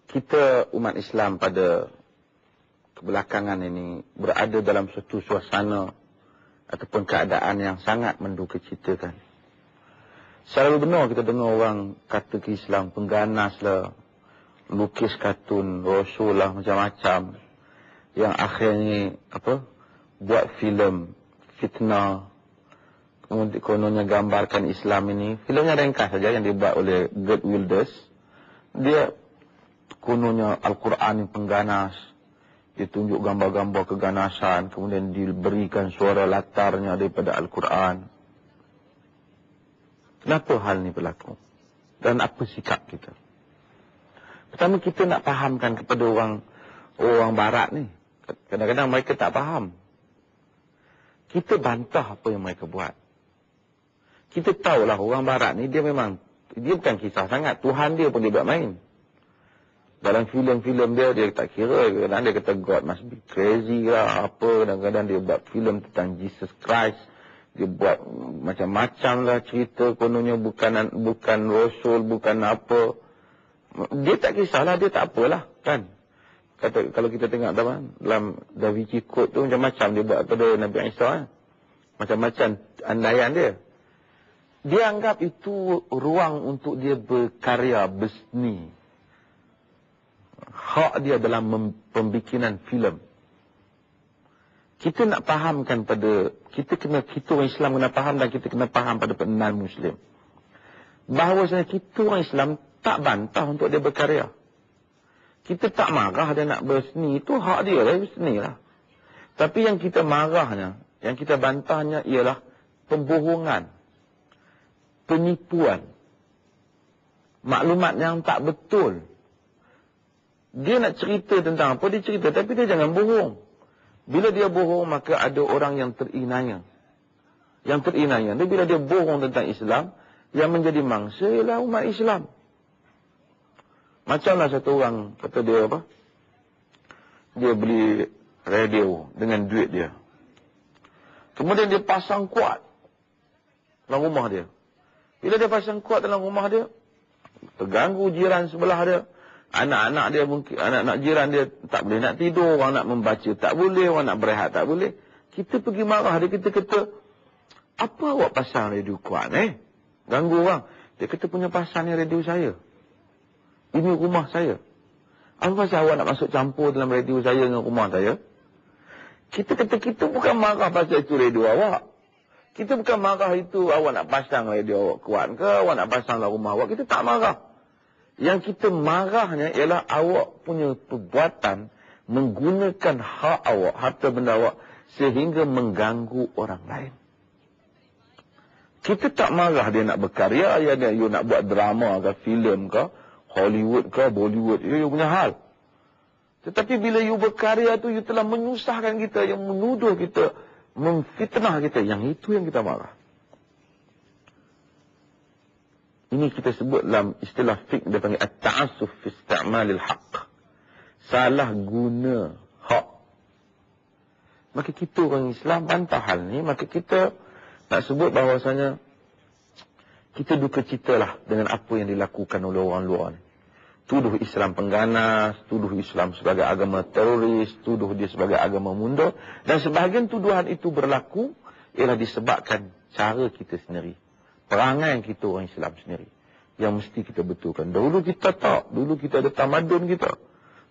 kita umat Islam pada kebelakangan ini berada dalam satu suasana ataupun keadaan yang sangat mendukacitakan. Selalu benar kita dengar orang kata ke Islam pengganas lah, lukis kartun Rasul lah, macam-macam, yang akhirnya buat filem fitnah, kemudian kononnya gambarkan Islam ini. Filmnya ringkas saja yang dibuat oleh Geert Wilders. Dia kononnya Al-Quran yang pengganas, ditunjuk gambar-gambar keganasan, kemudian diberikan suara latarnya daripada Al-Quran. Kenapa hal ini berlaku? Dan apa sikap kita? Pertama, kita nak fahamkan kepada orang barat ni. Kadang-kadang mereka tak faham. Kita bantah apa yang mereka buat. Kita tahulah orang barat ni dia bukan kisah sangat. Tuhan dia pun dia buat main. Dalam filem-filem dia tak kira. Kadang-kadang dia kata God must be crazy lah apa. Kadang-kadang dia buat filem tentang Jesus Christ. Dia buat macam-macam lah cerita. Kononnya bukan Rasul, bukan apa. Dia tak kisahlah, dia tak apalah kan. Kata, kalau kita tengok dalam Da Vinci Code tu macam-macam dia buat pada Nabi Isa. Macam-macam andaian dia. Dia anggap itu ruang untuk dia berkarya, berseni. Hak dia dalam pembikinan filem. Kita nak fahamkan kita orang Islam kena faham, dan kita kena faham pada non-Muslim. Bahawasanya kita orang Islam tak bantah untuk dia berkarya. Kita tak marah dia nak berseni, itu hak dia lah, berseni lah. Tapi yang kita marahnya, yang kita bantahnya ialah pembohongan, penipuan, maklumat yang tak betul. Dia nak cerita tentang apa, dia cerita, tapi dia jangan bohong. Bila dia bohong, maka ada orang yang terinaya. Yang terinaya, bila dia bohong tentang Islam, yang menjadi mangsa ialah umat Islam. Macamlah satu orang, kata dia dia beli radio dengan duit dia. Kemudian dia pasang kuat dalam rumah dia. Bila dia pasang kuat dalam rumah dia, terganggu jiran sebelah dia. Anak-anak dia mungkin, anak-anak jiran dia tak boleh nak tidur, orang nak membaca tak boleh, orang nak berehat tak boleh. Kita pergi marah dia, kita kata, apa awak pasang radio kuat ganggu orang. Dia kata, punya pasang ni radio saya. Ini rumah saya. Apa pasal awak nak masuk campur dalam radio saya dengan rumah saya? Kita kata, kita bukan marah pasal itu radio awak. Kita bukan marah itu awak nak pasang radio awak kuat ke, awak nak pasang dalam rumah awak. Kita tak marah. Yang kita marahnya ialah awak punya perbuatan menggunakan hak awak, harta benda awak, sehingga mengganggu orang lain. Kita tak marah dia nak berkarya, dia nak buat drama ke, filem ke, Hollywood ke, Bollywood, you punya hal. Tetapi bila you berkarya tu, you telah menyusahkan kita, yang menuduh kita, memfitnah kita, yang itu yang kita marah. Ini kita sebut dalam istilah fiqh, dia panggil at-ta'assuf fi isti'malil haqq. Salah guna hak. Maka kita orang Islam bantah hal ni, maka kita nak sebut bahawasanya kita duka citalah dengan apa yang dilakukan oleh orang luar ni. Tuduh Islam pengganas, tuduh Islam sebagai agama teroris, tuduh dia sebagai agama mundur, dan sebahagian tuduhan itu berlaku ialah disebabkan cara kita sendiri. Perangai kita orang Islam sendiri yang mesti kita betulkan. Dahulu kita tak. Dulu kita ada tamadun kita.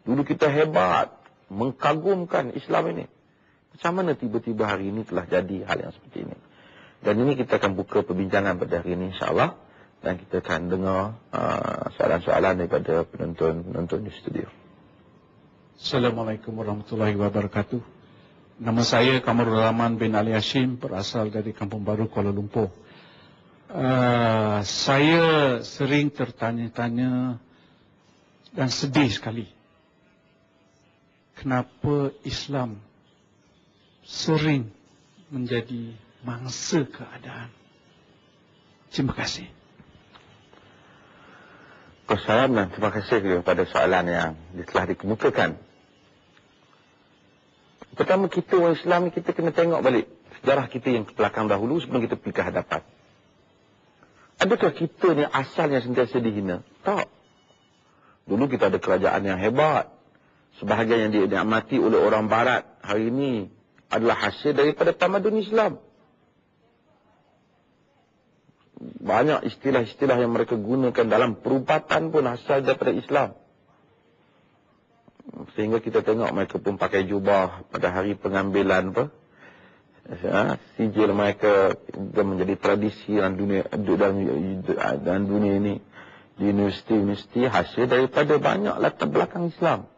Dulu kita hebat. Mengagumkan Islam ini. Macam mana tiba-tiba hari ini telah jadi hal yang seperti ini. Dan ini kita akan buka perbincangan pada hari ini insyaAllah. Dan kita akan dengar soalan-soalan daripada penonton di studio. Assalamualaikum warahmatullahi wabarakatuh. Nama saya Kamarul Rahman bin Ali Hashim, berasal dari Kampung Baru, Kuala Lumpur. Saya sering tertanya-tanya dan sedih sekali. Kenapa Islam sering menjadi mangsa keadaan? Terima kasih. Salam dan terima kasih kepada soalan yang telah dikemukakan. Pertama, kita orang Islam ni kita kena tengok balik sejarah kita yang ke belakang dahulu sebelum kita pergi ke hadapan. Adakah kita ni asalnya sentiasa dihina? Tak. Dulu kita ada kerajaan yang hebat. Sebahagian yang dinikmati oleh orang barat hari ini adalah hasil daripada tamadun Islam. Banyak istilah-istilah yang mereka gunakan dalam perubatan pun asal daripada Islam. Sehingga kita tengok mereka pun pakai jubah pada hari pengambilan apa. Sijil mereka menjadi tradisi dalam dunia ini. Di universiti-universiti hasil daripada banyak latar belakang Islam.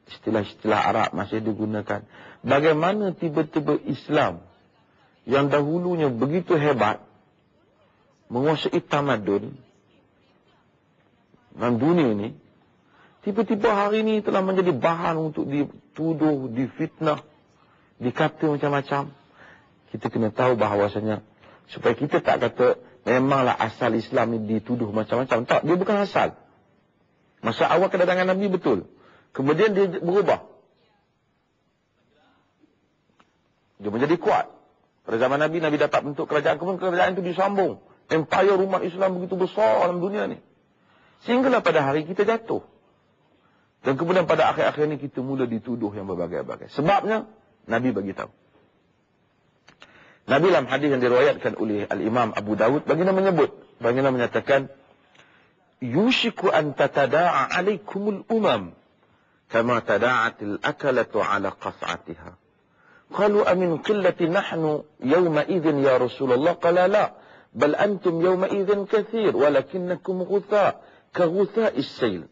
Istilah-istilah Arab masih digunakan. Bagaimana tiba-tiba Islam yang dahulunya begitu hebat menguasai tamadun dalam dunia ini, tiba-tiba hari ini telah menjadi bahan untuk dituduh, difitnah, dikata macam-macam. Kita kena tahu bahawasanya supaya kita tak kata memanglah asal Islam ni dituduh macam-macam. Tak, dia bukan asal. Masa awal kedatangan Nabi betul. Kemudian dia berubah. Dia menjadi kuat. Pada zaman Nabi, Nabi dapat bentuk kerajaan. Kemudian kerajaan itu disambung. Empire umat Islam begitu besar dalam dunia ni. Sehinggalah pada hari kita jatuh. Dan kemudian pada akhir-akhir ini kita mula dituduh yang berbagai-bagai. Sebabnya, Nabi bagi tahu. Nabi dalam hadis yang diriwayatkan oleh Al-Imam Abu Dawud, baginda menyatakan, Yushiku an tatada'a alaikumul umam. Kama tada'atil akalatu ala qas'atiha. Qalu amin qillati nahnu yawma idhin ya Rasulullah. Qala la. Bal antum yawma idhin kathir. Walakinnakum ghutha. Kaghutha is-sayl.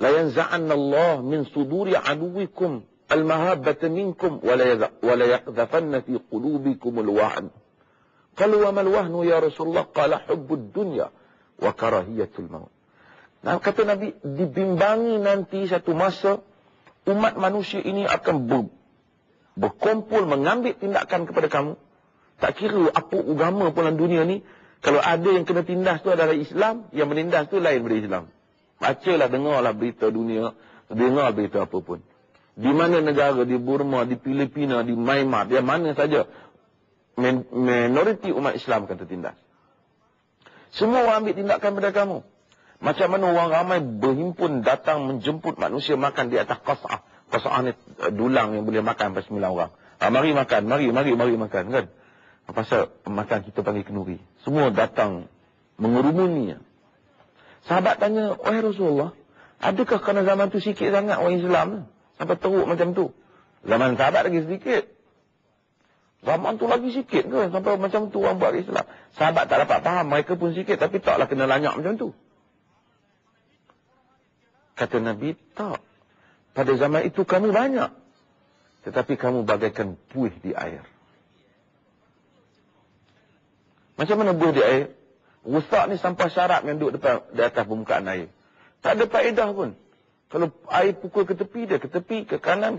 La yanza'anna Allah min suduri aduwikum al-mahabbata minkum. Wala yaqdhafanna fi qulubikum al-wahn. Qalu wa mal wahnu ya Rasulullah. Qala hubbud dunya. Wa karahiyatul maut. Nah, kata Nabi, dibimbangi nanti satu masa, umat manusia ini akan berkumpul, mengambil tindakan kepada kamu. Tak kira apa agama pun dalam dunia ni, kalau ada yang kena tindas tu adalah Islam, yang menindas tu lain daripada Islam. Bacalah, dengarlah berita dunia, dengar berita apa pun. Di mana negara, di Burma, di Filipina, di Myanmar, di mana saja, minoriti umat Islam akan tertindas. Semua orang ambil tindakan pada kamu. Macam mana orang ramai berhimpun datang menjemput manusia makan di atas qas'ah. Qas'ah ni dulang yang boleh makan sampai 9 orang. Mari makan, mari makan kan. Pasal makan kita panggil kenuri. Semua datang mengerumuni. Sahabat tanya, wahai Rasulullah, adakah kerana zaman tu sikit sangat orang Islam sampai teruk macam tu? Zaman sahabat lagi sedikit. Zaman tu lagi sikit ke sampai macam tu orang buat Islam. Sahabat tak dapat faham, mereka pun sikit tapi taklah kena lanyak macam tu. Kata Nabi, tak. Pada zaman itu kamu banyak. Tetapi kamu bagaikan buih di air. Macam mana buih di air? Rusak ni sampah syarab yang duduk di atas permukaan air. Tak ada faedah pun. Kalau air pukul ke tepi, dia ke tepi, ke kanan.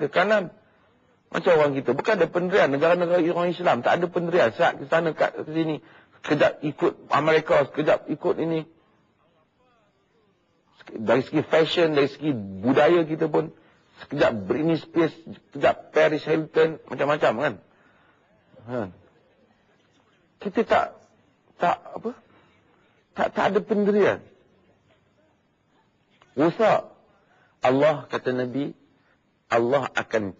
Macam orang kita. Bukan ada pendirian. Negara-negara orang Islam tak ada pendirian. Saat ke sana, ke sini. Sekejap ikut Amerika, sekejap ikut ini. Dari segi fashion, dari segi budaya kita pun. Sekejap Britney Spears, sekejap Paris Hilton, macam-macam kan. Kita tak ada pendirian. Rusak. Allah, kata Nabi, Allah akan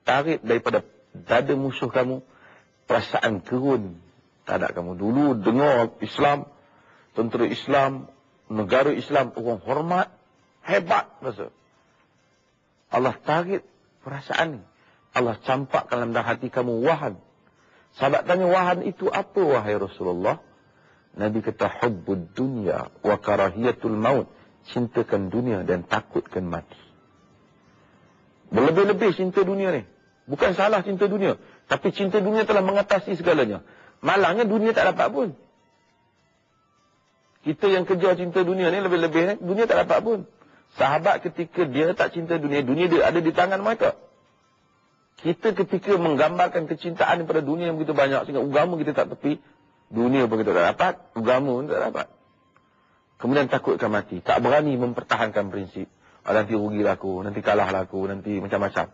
tarik daripada dada musuh kamu perasaan gerun terhadap kamu. Dulu dengar Islam, tentera Islam, negara Islam, orang hormat, hebat rasa. Allah tarik perasaan ni. Allah campakkan dalam hati kamu wahan. Sahabat tanya, wahan itu apa wahai Rasulullah? Nabi kata, hubbud dunya wa karahiyatul maut. Cintakan dunia dan takutkan mati. Berlebih-lebih cinta dunia ni. Bukan salah cinta dunia. Tapi cinta dunia telah mengatasi segalanya. Malangnya dunia tak dapat pun. Kita yang kejar cinta dunia ni lebih-lebih, dunia tak dapat pun. Sahabat ketika dia tak cinta dunia, dunia dia ada di tangan mereka. Kita ketika menggambarkan kecintaan pada dunia yang begitu banyak, sehingga agama kita tak tepi, dunia pun kita tak dapat, agama pun tak dapat. Kemudian takutkan mati. Tak berani mempertahankan prinsip. Nanti rugilah aku, nanti kalahlah aku, nanti macam-macam.